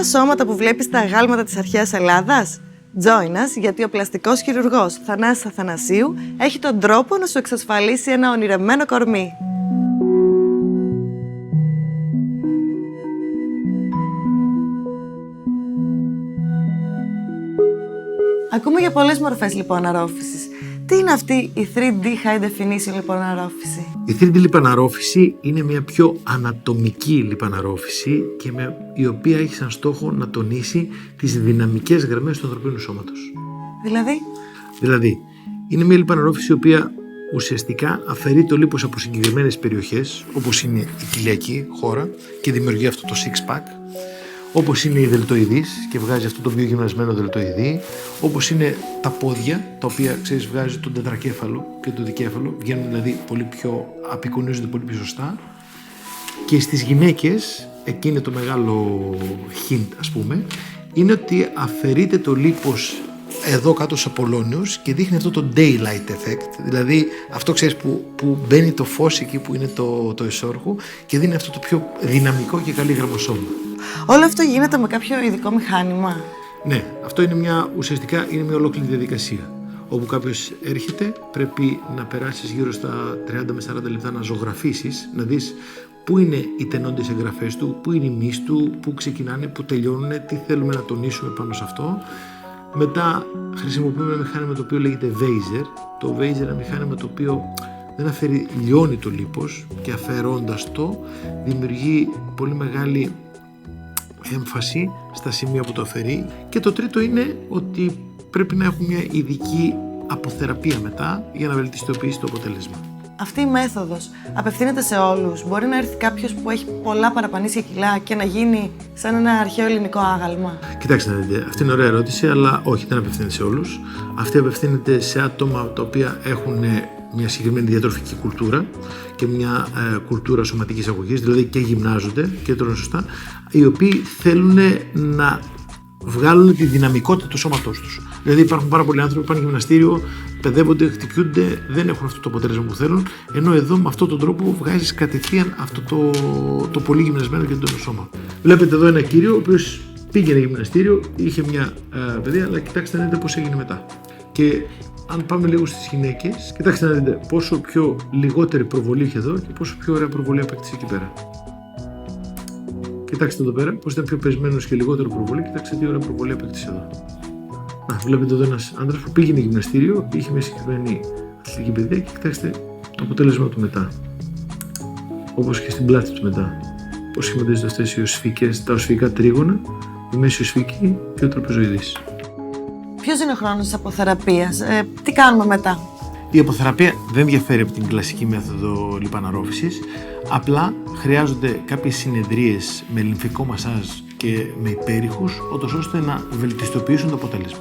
Τα σώματα που βλέπεις στα αγάλματα της αρχαίας Ελλάδας. Join us, γιατί ο πλαστικός χειρουργός Θανάσης Αθανασίου έχει τον τρόπο να σου εξασφαλίσει ένα ονειρεμένο κορμί. Ακούμε για πολλές μορφές λιποαναρρόφησης. Τι είναι αυτή η 3D High Definition λιποαναρρόφηση? Η 3D λιπαναρρόφηση είναι μια πιο ανατομική λιπαναρρόφηση και η οποία έχει σαν στόχο να τονίσει τις δυναμικές γραμμές του ανθρωπίνου σώματος. Δηλαδή, είναι μια λιπαναρρόφηση η οποία ουσιαστικά αφαιρεί το λίπος από συγκεκριμένες περιοχές, όπως είναι η κοιλιακή χώρα και δημιουργεί αυτό το six pack, όπως είναι η δελτοειδής και βγάζει αυτό το πιο γυμνασμένο δελτοειδή, όπως είναι τα πόδια, τα οποία βγάζει τον τετρακέφαλο και τον δικέφαλο, βγαίνουν δηλαδή πολύ πιο, απεικονίζονται πολύ πιο σωστά. Και στις γυναίκες, εκεί είναι το μεγάλο hint ας πούμε, είναι ότι αφαιρείται το λίπος εδώ κάτω στους απολώνιους και δείχνει αυτό το daylight effect, δηλαδή αυτό που μπαίνει το φως εκεί που είναι το εσώργο και δίνει αυτό το πιο δυναμικό και καλή γραμμοσώμα. Όλο αυτό γίνεται με κάποιο ειδικό μηχάνημα? Ναι, αυτό είναι ουσιαστικά είναι μια ολόκληρη διαδικασία. Όπου κάποιος έρχεται, πρέπει να περάσεις γύρω στα 30 με 40 λεπτά να ζωγραφίσεις, να δεις πού είναι οι τενόντιες εγγραφές του, πού είναι οι μυς του, πού ξεκινάνε, πού τελειώνουν, τι θέλουμε να τονίσουμε πάνω σε αυτό. Μετά χρησιμοποιούμε ένα μηχάνημα το οποίο λέγεται Vaser. Το Vaser είναι ένα μηχάνημα το οποίο δεν αφαιρεί, λιώνει το λίπος και αφαιρώντας το δημιουργεί πολύ μεγάλη έμφαση στα σημεία που το αφαιρεί. Και το τρίτο είναι ότι πρέπει να έχουμε μια ειδική αποθεραπεία μετά για να βελτιστοποιήσει το αποτέλεσμα. Αυτή η μέθοδος απευθύνεται σε όλους? Μπορεί να έρθει κάποιος που έχει πολλά παραπανήσια κιλά και να γίνει σαν ένα αρχαίο ελληνικό άγαλμα? Κοιτάξτε να δείτε, αυτή είναι ωραία ερώτηση, αλλά όχι, δεν απευθύνεται σε όλους. Αυτή απευθύνεται σε άτομα τα οποία έχουν μια συγκεκριμένη διατροφική κουλτούρα και μια κουλτούρα σωματικής αγωγής, δηλαδή και γυμνάζονται και τρώνε σωστά, οι οποίοι θέλουν να βγάλουν τη δυναμικότητα του σώματός τους. Δηλαδή υπάρχουν πάρα πολλοί άνθρωποι που πάνε γυμναστήριο, παιδεύονται, χτυπιούνται, δεν έχουν αυτό το αποτέλεσμα που θέλουν, ενώ εδώ με αυτόν τον τρόπο βγάζεις κατευθείαν αυτό το πολύ γυμνασμένο και έντονο σώμα. Βλέπετε εδώ ένα κύριο ο οποίος πήγαινε γυμναστήριο, είχε μια παιδεία, αλλά κοιτάξτε να δείτε πώς έγινε μετά. Και αν πάμε λίγο στις γυναίκες, κοιτάξτε να δείτε πόσο πιο λιγότερη προβολή είχε εδώ και πόσο πιο ωραία προβολή απέκτησε εκεί πέρα. Κοιτάξτε εδώ πέρα πώς ήταν πιο πεσμένος και λιγότερο προβολή, κοιτάξτε τι ωραία προβολή απέκτησε εδώ. Βλέπετε εδώ ένας άντρας που πήγαινε γυμναστήριο, είχε μια συγκεκριμένη αθλητική παιδεία και κοιτάξτε το αποτέλεσμα του μετά. Όπως και στην πλάτη του μετά. Πώς σχηματίζονται αυτές οι οσφικές, τα οσφικά τρίγωνα, η μέση οσφική και ο τραπεζοειδής. Ποιος είναι ο χρόνος της αποθεραπείας? Τι κάνουμε μετά? Η αποθεραπεία δεν διαφέρει από την κλασική μέθοδο λιπαναρρόφησης, απλά χρειάζονται κάποιες συνεδρίες με λυμφικό μασάζ και με υπέρηχους, ώστε να βελτιστοποιήσουν το αποτέλεσμα.